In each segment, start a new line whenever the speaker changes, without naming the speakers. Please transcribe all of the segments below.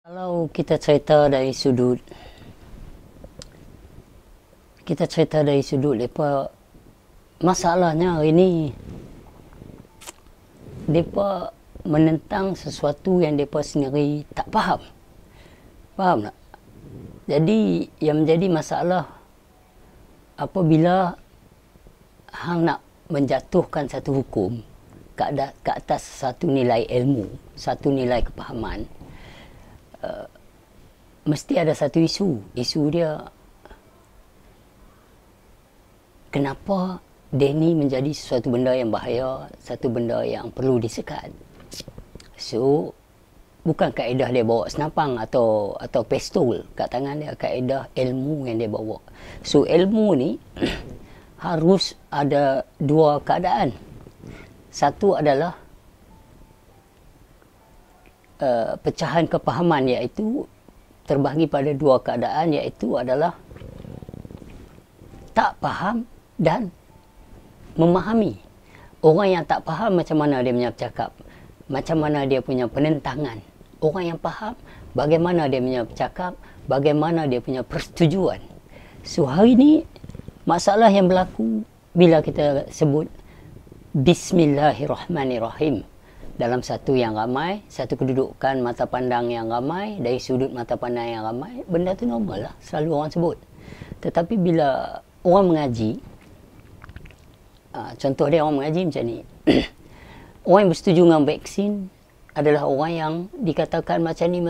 Kalau kita cerita dari sudut depa, masalahnya hari ni depa menentang sesuatu yang depa sendiri tak faham. Faham tak? Jadi yang menjadi masalah apabila hang nak menjatuhkan satu hukum ke atas satu nilai ilmu, satu nilai kepahaman, mesti ada satu isu dia kenapa Danny menjadi sesuatu benda yang bahaya, satu benda yang perlu disekat. So bukan kaedah dia bawa senapang atau pistol kat tangan dia, kaedah ilmu yang dia bawa. So ilmu ni harus ada dua keadaan. Satu adalah pecahan kepahaman, iaitu terbahagi pada dua keadaan, iaitu adalah tak faham dan memahami. Orang yang tak faham macam mana dia punya bercakap, macam mana dia punya penentangan. Orang yang faham bagaimana dia punya bercakap, bagaimana dia punya persetujuan. So hari ni masalah yang berlaku bila kita sebut Bismillahirrahmanirrahim dalam satu yang ramai, satu kedudukan mata pandang yang ramai, dari sudut mata pandang yang ramai, benda tu normal lah, selalu orang sebut. Tetapi bila orang mengaji, contoh dia orang mengaji macam ni, orang yang bersetuju dengan vaksin adalah orang yang dikatakan macam ni,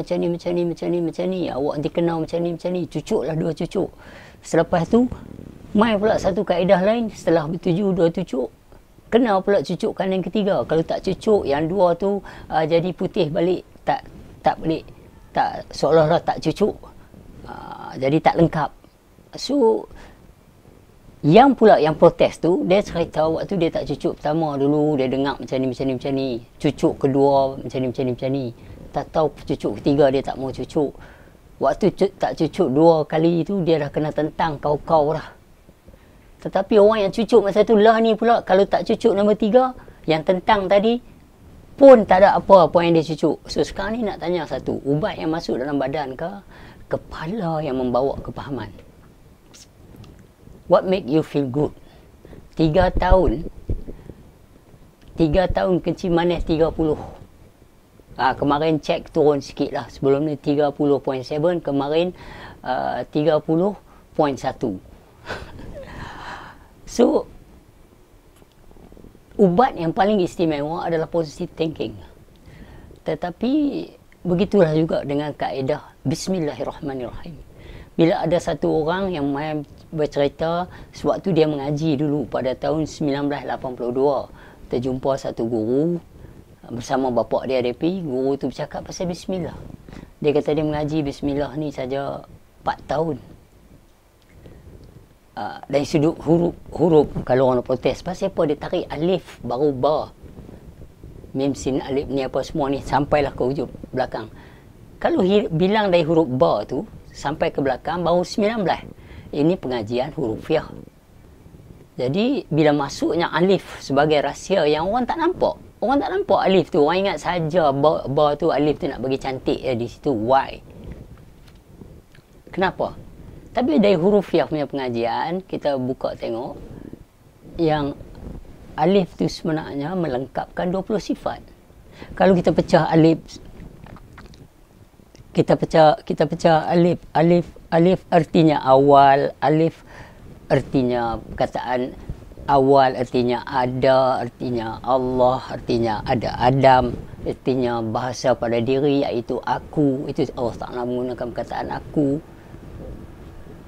awak nanti kena macam ni, cucuklah 2 cucuk. Selepas tu mai pula satu kaedah lain, setelah bertuju 2 cucuk, kena pula cucukkan yang ketiga. Kalau tak cucuk yang 2 tu jadi putih balik, tak balik, tak, seolah-olah tak cucuk, jadi tak lengkap. So yang protes tu, dia cerita waktu dia tak cucuk pertama dulu, dia dengar macam ni, cucuk kedua macam ni, tak tahu cucuk ketiga dia tak mau cucuk. Waktu tak cucuk 2 kali tu, dia dah kena tentang kau-kau dah. Tetapi orang yang cucuk masa tu lah ni pula, kalau tak cucuk nombor 3, yang tentang tadi pun tak ada apa-apa yang dia cucuk. So sekarang ni nak tanya satu, ubat yang masuk dalam badan ke kepala yang membawa kepahaman? What make you feel good? 3 tahun kencing manis 30. Kemarin cek turun sikit lah. Sebelum ni 30.7, kemarin 30.1. So ubat yang paling istimewa adalah positive thinking. Tetapi begitulah juga dengan kaedah Bismillahirrahmanirrahim. Bila ada satu orang yang main bercerita, sewaktu dia mengaji dulu pada tahun 1982, terjumpa satu guru bersama bapa dia DP. Guru tu bercakap pasal Bismillah. Dia kata dia mengaji Bismillah ni saja 4 tahun. Dari sudut huruf, kalau orang protes, pasal apa dia tarik alif baru ba, mim sin alif ni apa semua ni sampailah ke hujung belakang. Kalau bilang dari huruf ba tu sampai ke belakang baru 19. Ini pengajian hurufiah. Jadi bila masuknya alif sebagai rahsia yang orang tak nampak, alif tu, orang ingat saja ba tu, alif tu nak bagi cantik di situ, why? Kenapa? Tapi dari hurufiah punya pengajian, kita buka tengok yang alif tu sebenarnya melengkapkan 20 sifat. Kalau kita pecah alif, kita pecah alif artinya awal, alif artinya perkataan awal, artinya ada, artinya Allah, artinya ada Adam, artinya bahasa pada diri, iaitu aku. Itu Allah Ta'ala menggunakan perkataan aku.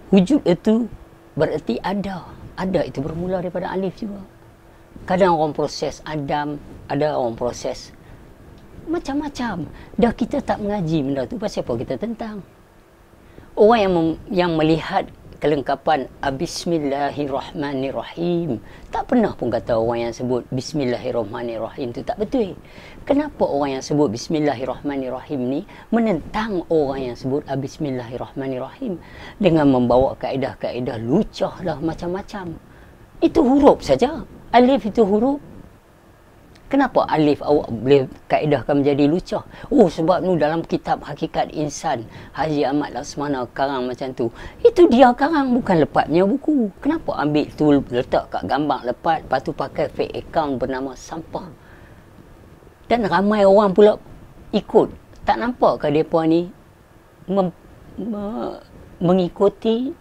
Wujud itu berarti ada itu bermula daripada alif juga. Kadang orang proses Adam, ada orang proses macam-macam. Dah kita tak mengaji benda tu, pasal apa kita tentang? Orang yang melihat kelengkapan Bismillahirrahmanirrahim, tak pernah pun kata orang yang sebut Bismillahirrahmanirrahim tu tak betul. Kenapa orang yang sebut Bismillahirrahmanirrahim ni menentang orang yang sebut Bismillahirrahmanirrahim dengan membawa kaedah-kaedah lucah lah macam-macam? Itu huruf saja. Alif itu huruf. Kenapa alif awak boleh kaedahkan menjadi lucah? Oh, sebab ni dalam kitab Hakikat Insan Haji Ahmad Laksmana karang macam tu. Itu dia karang, bukan lepatnya buku. Kenapa ambil tu letak kat gambar lepat, lepas tu pakai fake account bernama Sampah? Dan ramai orang pula ikut. Tak nampak ke mereka ni mengikuti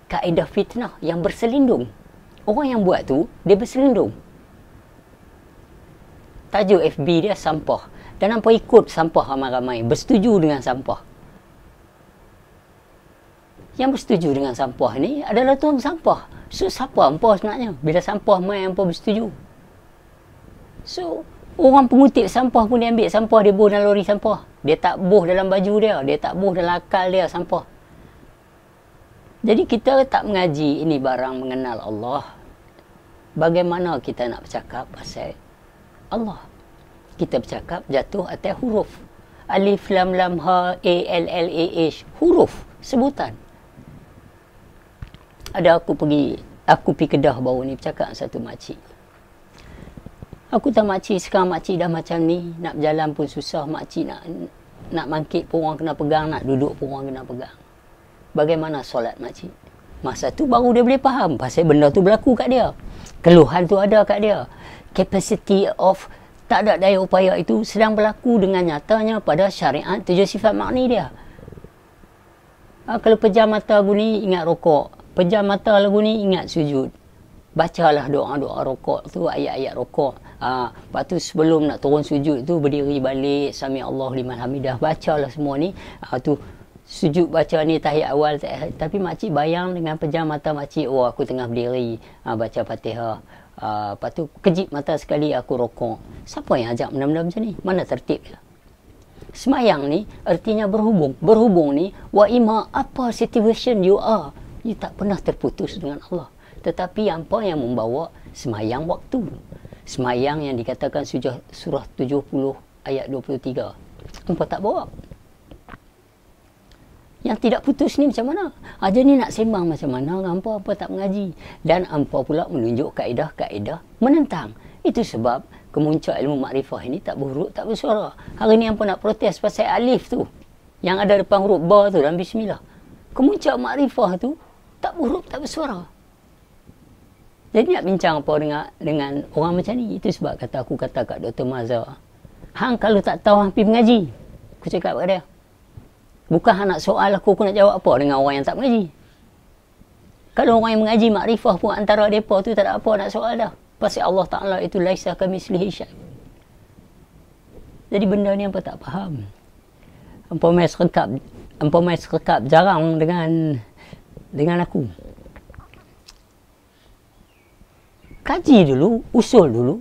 kaedah fitnah yang berselindung? Orang yang buat tu, dia berselindung. Tajuk FB dia Sampah. Dan hampa ikut Sampah ramai-ramai. Bersetuju dengan Sampah. Yang bersetuju dengan Sampah ni adalah tuan Sampah. So, siapa hampa sebenarnya? Bila Sampah main, hampa bersetuju. So, orang pengutip sampah pun dia ambil sampah, dia buh dalam lori sampah. Dia tak buh dalam baju dia. Dia tak buh dalam akal dia sampah. Jadi kita tak mengaji ini barang mengenal Allah. Bagaimana kita nak bercakap pasal Allah? Kita bercakap jatuh atas huruf. Alif, lam, lam, ha, a, l, l, a, h. Huruf, sebutan. Aku pergi Kedah baru ni bercakap dengan satu makcik. Aku tak makcik, sekarang makcik dah macam ni. Nak berjalan pun susah. Makcik nak bangkit pun orang kena pegang. Nak duduk pun orang kena pegang. Bagaimana solat makcik? Masa tu baru dia boleh faham. Pasal benda tu berlaku kat dia. Keluhan tu ada kat dia. Capacity of tak ada daya upaya itu sedang berlaku dengan nyatanya pada syariat 7 sifat makni dia. Kalau pejam mata lagu ni, ingat rokok. Pejam mata lagu ni, ingat sujud. Bacalah doa-doa rokok tu, ayat-ayat rokok. Lepas tu sebelum nak turun sujud tu, berdiri balik, Sami Allah liman hamidah. Bacalah semua ni. Tu sujud baca ni tahiyat awal. Tapi makcik bayang dengan pejam mata makcik, oh aku tengah berdiri, baca Fatihah. Lepas tu kejip mata sekali aku rokok. Siapa yang ajak benda-benda macam ni? Mana tertib dia? Semayang ni artinya berhubung. Berhubung ni, wa ima apa situation you are, you tak pernah terputus dengan Allah. Tetapi apa yang membawa semayang waktu? Semayang yang dikatakan surah 70 ayat 23. Hampa tak bawa. Yang tidak putus ni macam mana? Aja ni nak sembang macam mana? Hampa tak mengaji. Dan hampa pula menunjuk kaedah-kaedah menentang. Itu sebab kemuncak ilmu makrifah ini tak berhuruf, tak bersuara. Hari ni hampa nak protes pasal alif tu. Yang ada depan huruf ba tu dalam bismillah. Kemuncak makrifah tu tak berhuruf, tak bersuara. Jadi nak bincang apa dengan orang macam ni? Itu sebab aku kata kat Dr. Mazhar, hang kalau tak tahu hang pergi mengaji. Aku cakap kat dia. Bukan hang nak soal aku nak jawab apa dengan orang yang tak mengaji. Kalau orang yang mengaji makrifah pun antara mereka tu tak ada apa nak soal dah. Pasal Allah Ta'ala itu laisa kamitslihi syai'. Jadi benda ni hampa tak faham. Hampa main serekap jarang dengan aku. Kaji dulu, usul dulu.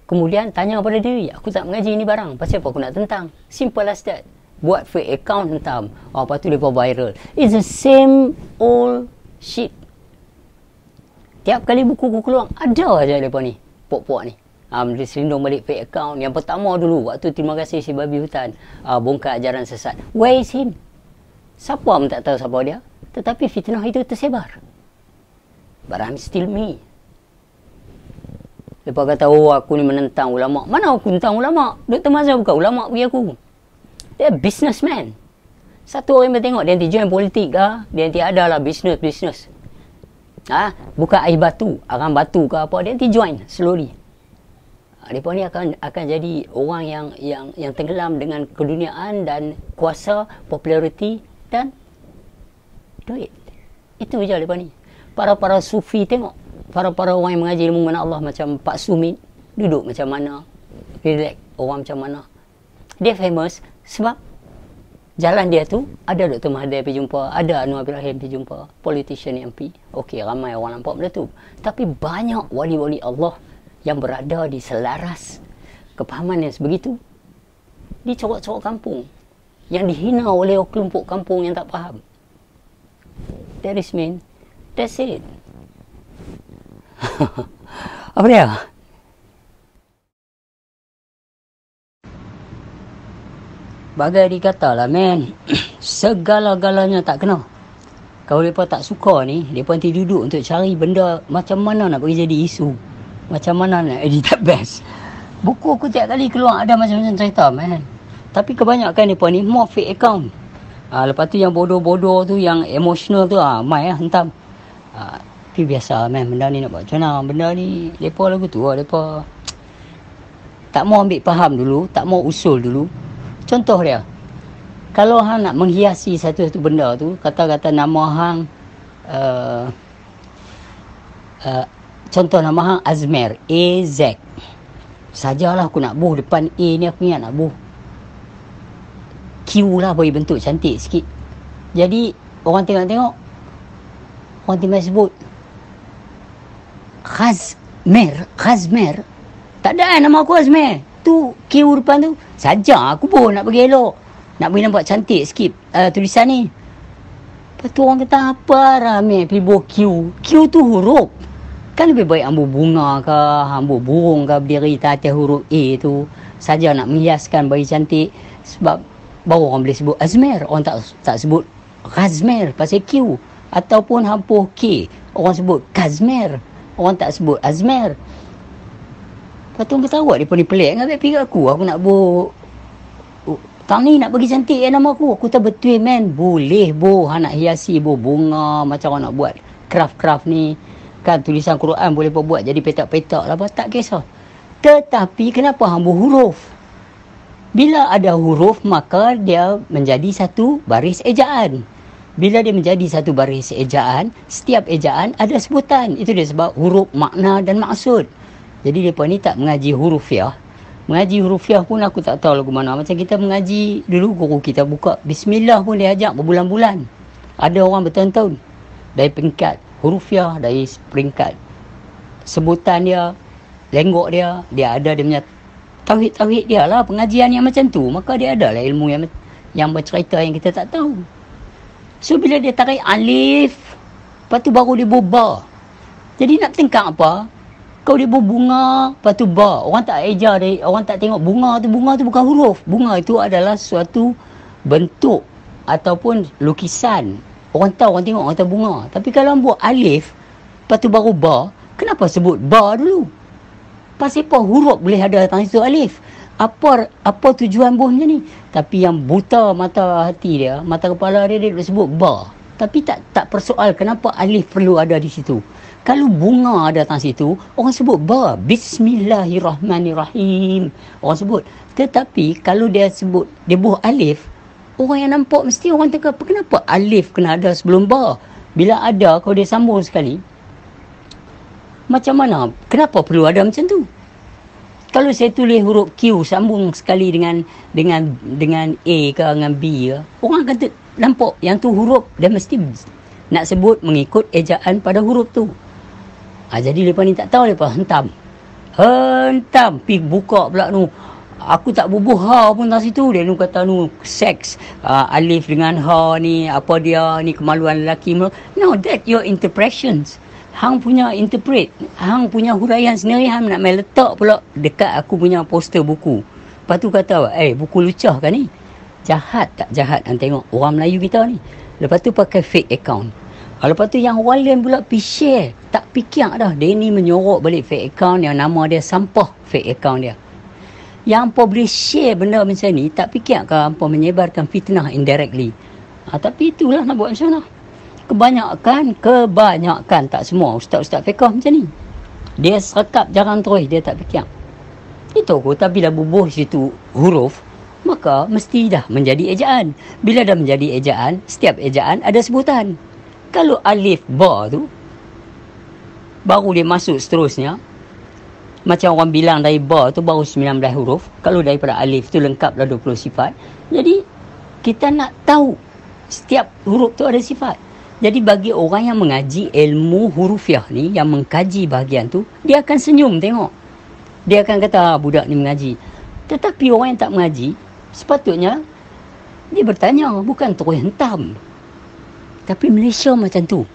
Kemudian tanya pada diri, aku tak mengaji ni barang. Pasal apa aku nak tentang? Simple as that. Buat fake account hentam. Lepas tu mereka viral. It's the same old shit. Tiap kali buku keluar, ada aja mereka ni. Pok-pok ni. Dia selindung balik fake account. Yang pertama dulu, waktu terima kasih si babi hutan. Bongkar ajaran sesat. Where is him? Siapa pun tak tahu siapa dia. Tetapi fitnah itu tersebar. But I'm still me. Lepas kata, oh aku ni menentang ulama'. Mana aku tentang ulama'? Dr. Mazhar bukan ulama' bagi aku. Dia businessman. Satu orang yang tengok, dia nanti join politik ke, dia nanti ada lah business. Bukan air batu, arang batu ke apa, dia nanti join slowly. Mereka ni akan jadi orang yang tenggelam dengan keduniaan dan kuasa, populariti dan duit. Itu je mereka ni. Para sufi tengok. Para orang yang mengaji ilmu mana Allah macam Pak Sumit, duduk macam mana, relax, orang macam mana. Dia famous sebab jalan dia tu ada Dr. Mahathir pergi jumpa, ada Anwar Ibrahim pergi jumpa, politician MP. Okey, ramai orang nampak benda tu. Tapi banyak wali-wali Allah yang berada di selaras kepahaman yang sebegitu di corok-corok kampung yang dihina oleh kelompok kampung yang tak faham. That is mean. That's it. Apa dia? Bagai dikatalah, man, segala-galanya tak kena. Kalau mereka tak suka ni, mereka nanti duduk untuk cari benda macam mana nak bagi jadi isu. Macam mana nak edit tak best. Buku aku tiap kali keluar ada macam-macam cerita, man. Tapi kebanyakan mereka ni more fake account. Lepas tu yang bodoh-bodoh tu, yang emotional tu, mai hentam. Tapi biasa, man. Benda ni nak buat macam mana. Benda ni, mereka lagu tu lah. Mereka tak mau ambil faham dulu, tak mau usul dulu. Contoh dia, kalau hang nak menghiasi satu-satu benda tu, kata-kata nama hang, contoh nama hang Azmer, A-Z. Sajalah aku nak buh depan A ni, aku ingat nak buh Q lah, bagi bentuk cantik sikit. Jadi orang tengok-tengok, orang timbul sebut Khazmer. Tak ada nama aku Azmer. Tu Q depan tu. Saja aku pun nak bagi elok, nak bagi nampak cantik sikit tulisan ni. Lepas tu orang kata apa ramai pergi buh Q. Q tu huruf. Kan lebih baik ambil bunga ke, ambil burung ke berdiri atas huruf A tu. Saja nak menghiaskan bagi cantik. Sebab baru orang boleh sebut Azmer. Orang tak sebut Khazmer pasal Q. Ataupun hampuh K, orang sebut Kazmer. Orang tak sebut Azmer. Lepas tu orang kata awak dia ni pelik. Ngabek pergi aku nak buh tahun ni nak bagi cantik nama aku. Aku tak betul, man. Boleh boh nak hiasi boh bunga, macam orang nak buat craft ni. Kan tulisan Quran boleh buat jadi petak-petak lah, tak kisah. Tetapi kenapa hamba huruf? Bila ada huruf, maka dia menjadi satu baris ejaan. Bila dia menjadi satu baris ejaan, setiap ejaan ada sebutan. Itu dia sebab huruf, makna dan maksud. Jadi mereka ni tak mengaji hurufiah. Mengaji hurufiah pun aku tak tahu lagu mana. Macam kita mengaji dulu, guru kita buka Bismillah pun dia ajak berbulan-bulan. Ada orang bertahun-tahun dari peringkat hurufiah, dari peringkat sebutan dia, lenggok dia ada dia punya tauhid dia lah, pengajian yang macam tu. Maka dia ada lah ilmu yang bercerita yang kita tak tahu. So bila dia tarik alif, lepas tu baru dia ba. Jadi nak tengkang apa? Kau dia bunga, lepas tu ba. Orang tak eja dia, orang tak tengok bunga tu bukan huruf. Bunga itu adalah suatu bentuk ataupun lukisan. Orang tahu, orang tengok, orang tahu bunga. Tapi kalau buat alif, lepas tu baru ba, kenapa sebut ba dulu? Pasal apa huruf boleh ada datang situ alif? Apa tujuan buh macam ni? Tapi yang buta mata hati dia, mata kepala dia sebut ba. Tapi tak persoal kenapa alif perlu ada di situ. Kalau bunga ada datang situ, orang sebut ba. Bismillahirrahmanirrahim. Orang sebut. Tetapi kalau dia sebut, dia buh alif, orang yang nampak mesti orang tengok, kenapa alif kena ada sebelum ba? Bila ada, kalau dia sambung sekali, macam mana? Kenapa perlu ada macam tu? Kalau saya tulis huruf Q sambung sekali dengan A ke dengan B ke, orang akan nampak yang tu huruf, dia mesti nak sebut mengikut ejaan pada huruf tu. Jadi mereka ni tak tahu, mereka hentam, pergi buka pula tu. Aku tak bubuh ha pun tak situ. Dia kata seks, alif dengan ha ni, apa dia ni, kemaluan lelaki. No, that your interpretations. Hang punya interpret, hang punya huraian sendiri. Hang nak main letak pula dekat aku punya poster buku. Lepas tu kata, buku lucah kan ni? Jahat tak jahat? Hang tengok orang Melayu kita ni. Lepas tu pakai fake account. Lepas tu yang orang lain pula pergi share. Tak fikir dah. Dia ni menyorok balik fake account yang nama dia sampah fake account dia. Yang apa boleh share benda macam ni, tak fikir ke apa menyebarkan fitnah indirectly. Tapi itulah nak buat macam mana. Kebanyakan, tak semua ustaz-ustaz fiqh macam ni. Dia serekap jarang terus, dia tak fikir. Itu aku, tapi dah bubuh situ huruf, maka mesti dah menjadi ejaan. Bila dah menjadi ejaan, setiap ejaan ada sebutan. Kalau alif ba tu, baru dia masuk seterusnya. Macam orang bilang dari ba tu baru 19 huruf. Kalau daripada alif tu lengkaplah 20 sifat. Jadi kita nak tahu setiap huruf tu ada sifat. Jadi bagi orang yang mengaji ilmu hurufiah ni, yang mengkaji bahagian tu, dia akan senyum tengok. Dia akan kata, budak ni mengaji. Tetapi orang yang tak mengaji, sepatutnya dia bertanya, bukan terus hentam. Tapi Malaysia macam tu.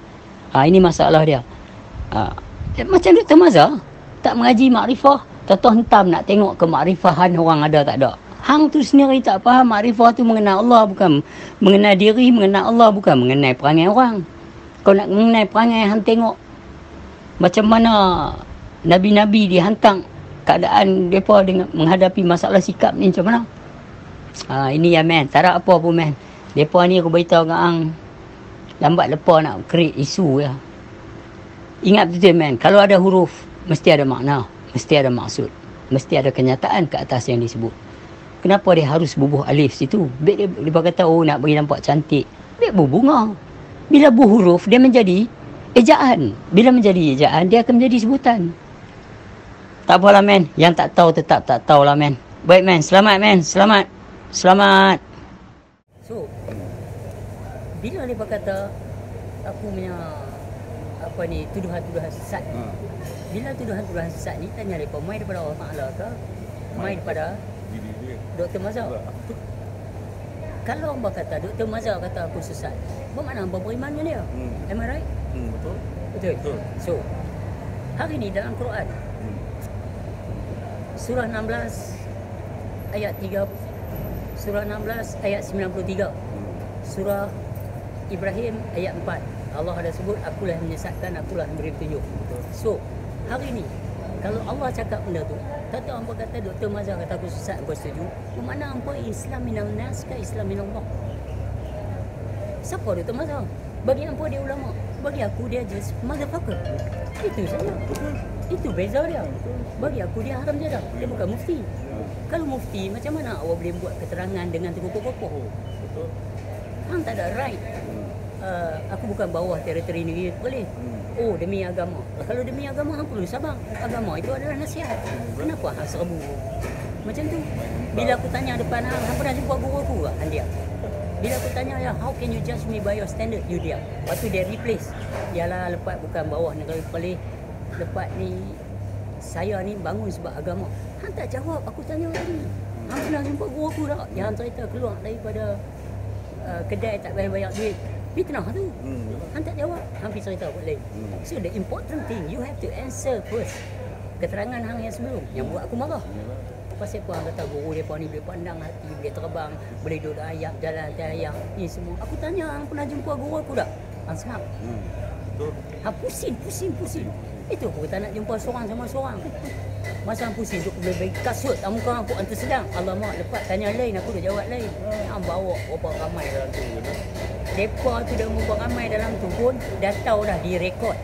Ini masalah dia. Macam Dr. Mazhar, tak mengaji makrifah, tak hentam nak tengok ke makrifahan orang ada tak ada. Hang tu sendiri tak faham makrifah tu mengenal Allah, bukan mengenal diri, mengenal Allah, bukan mengenai perangai orang. Kau nak mengenai perangai, hang tengok macam mana Nabi-Nabi dihantang keadaan mereka dengan menghadapi masalah sikap ni macam mana? Ini ya man, tak ada apa pun man. Mereka ni aku beritahu dengan ang, lambat lepas nak create isu ya. Ingat betul man, kalau ada huruf, mesti ada makna, mesti ada maksud, mesti ada kenyataan ke atas yang disebut. Kenapa dia harus bubuh alif situ? Dia kata, oh nak bagi nampak cantik. Dia berbunga. Bila berhuruf, dia menjadi ejaan. Bila menjadi ejaan, dia akan menjadi sebutan. Tak apalah men, yang tak tahu tetap tak tahulah men. Baik men, selamat men, selamat. Selamat. So, bila dia kata aku punya apa ni, tuduhan-tuduhan sesat. Bila tuduhan-tuduhan sesat ni tanya mereka, mai daripada Allah Taala ke? Mai daripada Dr. Mazhar? Kalau hamba kata Dr. Mazhar kata aku sesat, bermakna hamba beriman dengan dia. Am I right?
Betul.
Betul. So, hari ni dalam Quran surah 16 ayat 3, surah 16 ayat 93, surah Ibrahim ayat 4, Allah ada sebut akulah yang menyesatkan, akulah yang beri petunjuk. So, hari ni kalau Allah cakap benda tu, tak tahu hangpa kata Dr. Mazhar kata aku sesat, hangpa setuju. Bermakna hangpa Islam minan nas ke Islam minan Allah? Siapa Dr. Mazhar? Bagi hangpa dia ulama, bagi aku dia just motherfucker. Itu saja. Itu beza dia. Bagi aku dia haram jadah. Dia bukan mufti. Kalau mufti, macam mana awak boleh buat keterangan dengan terkokoh-kokoh?
Betul.
Hang tak ada right. Aku bukan bawah teritori negeri, boleh. Oh, demi agama. Kalau demi agama, hang perlu sabar. Agama itu adalah nasihat. Kenapa hang serbu? Macam tu. Bila aku tanya depan hang, hang pernah jumpa guru aku ke? Hang diam. Bila aku tanya, ya, how can you judge me by your standard? You diam. Lepas tu dia replace. Yalah, lepas bukan bawah negara boleh. Lepas ni, saya ni bangun sebab agama. Hang tak jawab, aku tanya tadi. Hang pernah jumpa guru aku tak? Yang cerita keluar daripada kedai tak bayar duit. Fitnah tu. Hang tak jawab, hang pergi cerita buat lain. So the important thing, you have to answer first. Keterangan hang yang sebelum, yang buat aku marah. Pasal apa hang kata guru depa ni boleh pandang hati, boleh terbang, boleh duduk ayam, jalan ayam, ni semua. Aku tanya, hang pernah jumpa guru aku tak? Hang semak.
Betul.
Hang pusing. Itu aku tak nak jumpa seorang sama seorang. Masa hang pusing tu aku boleh bagi kasut tak muka aku antar sedang. Alamak, lepas tanya lain aku dah jawab lain. Hang bawa berapa ramai dalam tu. Depa tu dah berapa ramai dalam tu pun dah tahu dah direkod.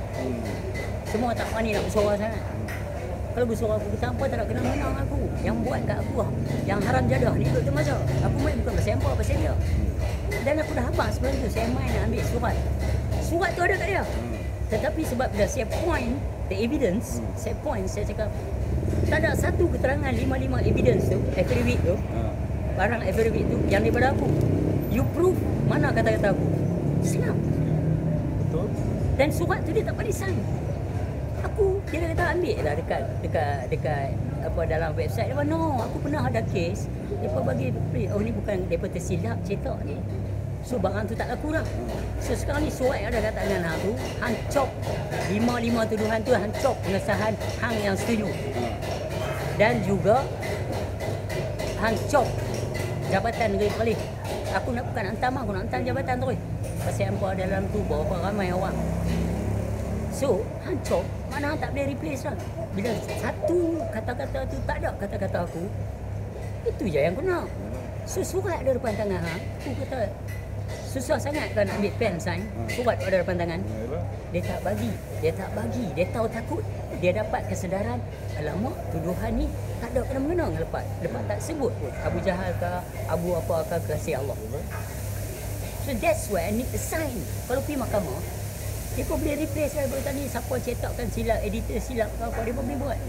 Semua tak berani nak bersuara sangat. Kalau bersuara aku kata apa tak nak kena menang aku. Yang buat kat aku yang haram jadah ni Dr. Mazhar. Aku main bukan pasal apa, pasal dia. Dan aku dah habaq sebelum tu saya main nak ambil surat. Surat tu ada kat dia. Tetapi sebab dah saya point the evidence, saya cakap tak ada satu keterangan 5 evidence tu, affidavit tu, barang affidavit tu yang daripada aku. You prove mana kata-kata aku? Islam.
Betul.
Dan surat tu dia tak boleh sign. Dia kata ambil lah dekat apa dalam website dia. No, aku pernah ada kes depa bagi oh ni bukan depa tersilap cetak ni. So barang tu tak laku dah. So sekarang ni surat yang ada kat tangan hang tu, hang cop 5 tuduhan tu, hang cop pengesahan hang yang setuju. Dan juga hang cop Jabatan Negeri Perlis. Aku nak bukan hantar mah, aku nak hantar jabatan tu. Pasal hampa dalam tu berapa ramai orang. So, hang cop, mana hang tak boleh replace lah. Bila satu kata-kata tu tak ada kata-kata aku, itu je yang kena. So, surat ada depan tangan hang, aku kata, susah sangat kan nak ambil pen sign, surat ada depan tangan. Dia tak bagi, dia tahu takut. Dia dapat kesedaran, alamak tuduhan ni tak ada kena-mengena dengan lepas tak sebut pun Abu Jahal ke, Abu apa ke kasih Allah. So that's why I need a sign. Kalau pergi mahkamah, dia pun boleh replace lah berita ni, siapa cetakkan silap, editor silap ke apa, dia pun boleh buat.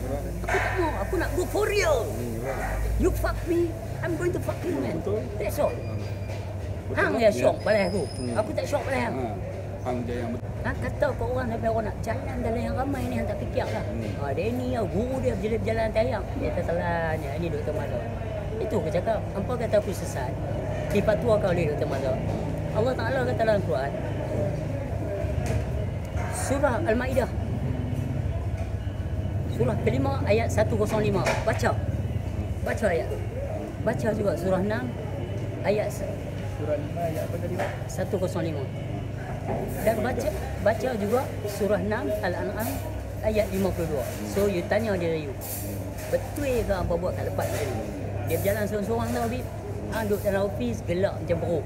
Aku tak mau, aku nak go for real. You fuck me, I'm going to fuck you man. That's all. Hang yang syok balai aku. Aku tak syok balai hang.
Hang je yang betul.
Kata kau orang sampai orang nak jalan dalam yang ramai ni hang tak fikir lah. Dia ni guru dia berjalan tayang. Dia tak salahnya. Ini Dr. Mazhar. Itu aku cakap. Hampa kata aku sesat. Dipatuakan oleh Dr. Mazhar. Allah Ta'ala kata dalam Quran. Surah Al-Ma'idah. Surah kelima ayat 105. Baca. Baca ayat tu. Baca juga surah 6 ayat
Surah 5 ayat apa tadi?
105. Dan baca juga surah 6 Al-An'am ayat 52. So you tanya dia you, betul ke apa buat kat lepas tadi? Dia berjalan seorang-seorang tau Habib. Duduk dalam ofis gelak macam beruk.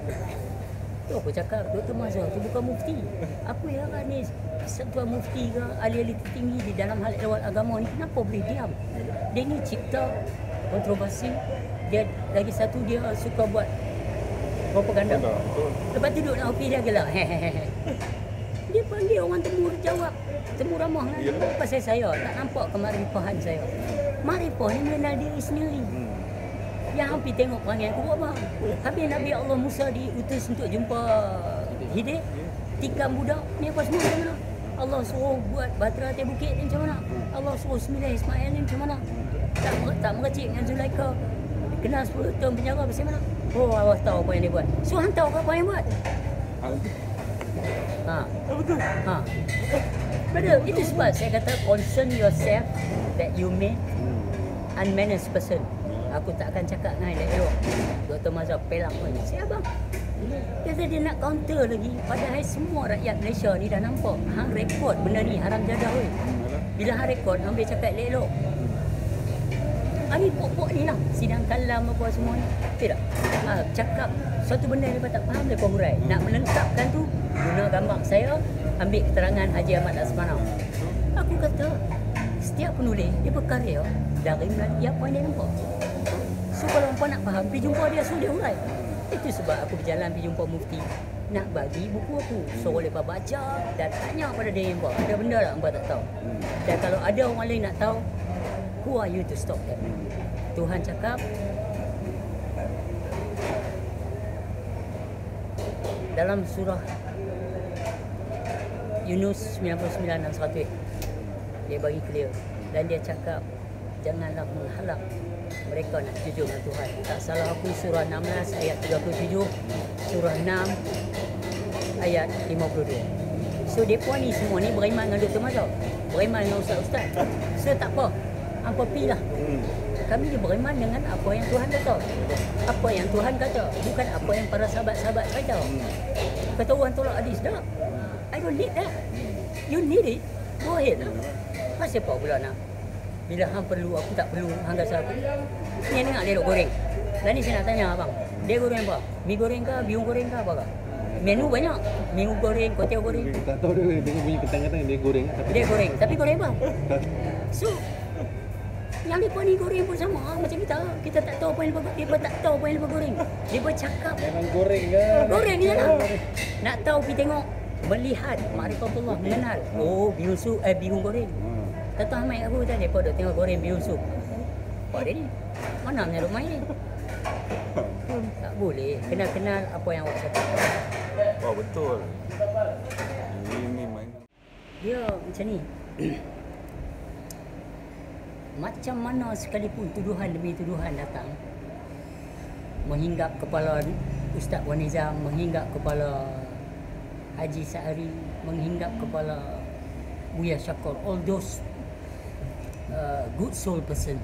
Tu aku cakap, Dr. Mazhar tu bukan mufti. Apa yang ni tuan mufti ke ahli-ahli tertinggi di dalam hal ehwal agama ni kenapa boleh diam? Dia ni cipta kontroversi. Dia lagi satu dia suka buat propaganda.
Betul.
Lepas tu duduk dalam ofis dia gelak. Dia panggil orang temu jawab. Temu ramah kan. Pasal saya tak nampak kemarifahan saya. Marifah ni mengenal diri sendiri. Yang hampir tengok perangai aku buat apa? Habis Nabi Allah Musa diutus untuk jumpa Hidir, tikam budak, ni apa semua macam mana? Allah suruh buat batra atas bukit ni macam mana? Allah suruh semilah Ismail ni macam mana? Tak meracik dengan Zulaikha. Kena 10 tahun penjara macam mana? Oh, Allah tahu apa yang dia buat. So, Han tahu apa yang buat?
Betul.
Brother, itu sebab saya kata concern yourself that you may unmanaged person. Aku tak akan cakap dengan elok. Dr. Mazhar pelak pun. Saya abang. Dia kata dia nak counter lagi. Padahal semua rakyat Malaysia ni dah nampak. Hang rekod benda ni haram jadah weh. Bila hang rekod, hang boleh cakap elok. Ini pokok ni lah. Sidang kalam apa semua ni. Tidak. Cakap suatu benda yang tak faham dia kau hurai. Nak melengkapkan tu, guna gambar saya, ambil keterangan Haji Ahmad Asmanau. Aku kata, setiap penulis, dia berkarya dari melalui apa yang dia nampak. So kalau hampa nak faham, pergi jumpa dia, suruh dia hurai. Itu sebab aku berjalan pergi jumpa mufti. Nak bagi buku aku. Suruh mereka baca dan tanya pada dia yang buat. Ada benda tak hampa tak tahu. Dan kalau ada orang lain nak tahu, who are you to stop that? Tuhan cakap, dalam surah Yunus 99 dan 100, dia bagi clear. Dan dia cakap, janganlah menghalang mereka nak jujur dengan Tuhan. Tak salah aku, surah 16 ayat 37, surah 6 ayat 52. So mereka ni semua ni beriman dengan Dr. Mazhar, beriman dengan ustaz-ustaz. So tak apa, hampa pilih. Kami ni beriman dengan apa yang Tuhan kata. Apa yang Tuhan kata, bukan apa yang para sahabat-sahabat kata. Kata orang tolak hadis, dah. I don't need that. You need it, go ahead lah. Pasal apa pula nak? Bila hang perlu, aku tak perlu, hang rasa aku. Ni tengok dia duk goreng. Dan ni saya nak tanya abang, dia goreng apa? Mi goreng ke, biung goreng ke apa ke? Menu banyak. Mi goreng, kuotiao goreng.
Tak tahu dia tengok bunyi kentang-kentang dia goreng.
Dia goreng, tapi goreng apa? So, yang mereka ni goreng pun sama macam kita. Kita tak tahu apa yang mereka tak tahu apa yang mereka goreng. Dia bercakap.
Memang goreng ke?
Goreng je lah. Nak tahu pergi tengok, melihat, ma'rifatullah, mengenal. Oh, biung goreng. Kata Ahmad aku tadi, mereka duk tengok goreng biung sup. Apa dia ni? Mana punya duk main ni? Tak boleh. Kenal-kenal apa yang awak cakap.
Oh, betul. Ini main.
Dia macam ni. Macam mana sekalipun tuduhan demi tuduhan datang, menghinggap kepala Ustaz Wan Nizam, menghinggap kepala Haji Sa'ari, menghinggap kepala Buya Syakor, all those good soul person.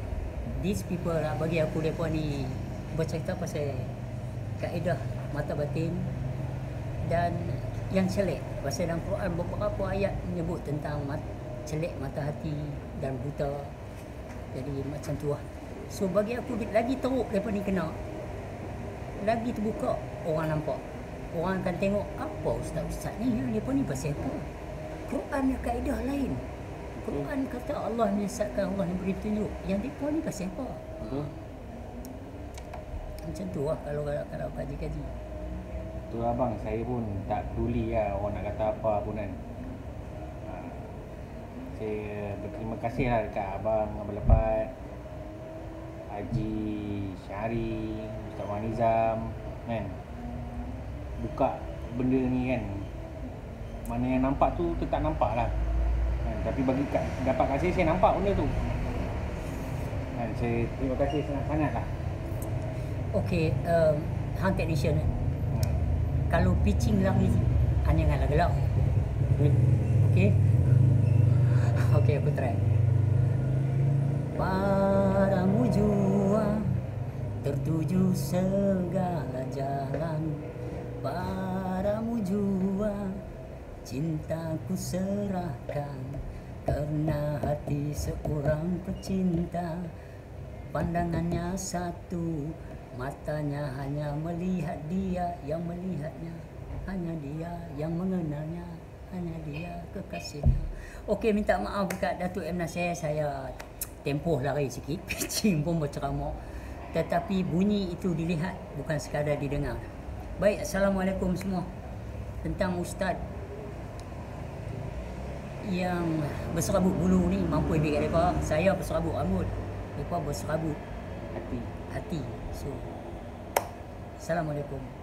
These people lah, bagi aku mereka ni bercerita pasal kaedah mata batin dan yang celik. Pasal dalam Quran beberapa ayat menyebut tentang celik mata hati dan buta. Jadi macam tu lah. So bagi aku lagi teruk mereka ni kena, lagi terbuka orang nampak. Orang akan tengok apa ustaz-ustaz ni, mereka ni pasal apa. Quran ni kaedah lain. Quran kata Allah menyesatkan, Allah yang beri petunjuk. Yang mereka ni pasal apa? Macam tu lah kalau kaji-kaji.
Tu abang, saya pun tak peduli lah orang nak kata apa pun kan. Saya berterima kasih lah dekat abang Abang Lepat, Haji Syahri, Ustaz Wan Nizam kan, buka benda ni kan. Mana yang nampak tu tak nampak lah kan? Tapi bagi dapat kat saya nampak benda tu kan. Saya terima kasih sangat-sangat lah.
Okay, hang technician kan? Kalau pitching lah ni, hanya dengan gelap. Okay? Okay, aku try. Para mujua tertuju segala jalan. Para mujua cintaku serahkan Karena hati seorang pecinta pandangannya satu, matanya hanya melihat dia, yang melihatnya hanya dia, yang mengenalnya hanya dia, kekasihnya. Okey, minta maaf dekat Datuk M. Nasir, saya tempoh lari sikit, pitching pun berceramah. Tetapi bunyi itu dilihat, bukan sekadar didengar. Baik, Assalamualaikum semua. Tentang Ustaz yang berserabut bulu ni, mampu ambil kat mereka. Saya berserabut rambut, mereka berserabut
Hati.
hati. So, Assalamualaikum.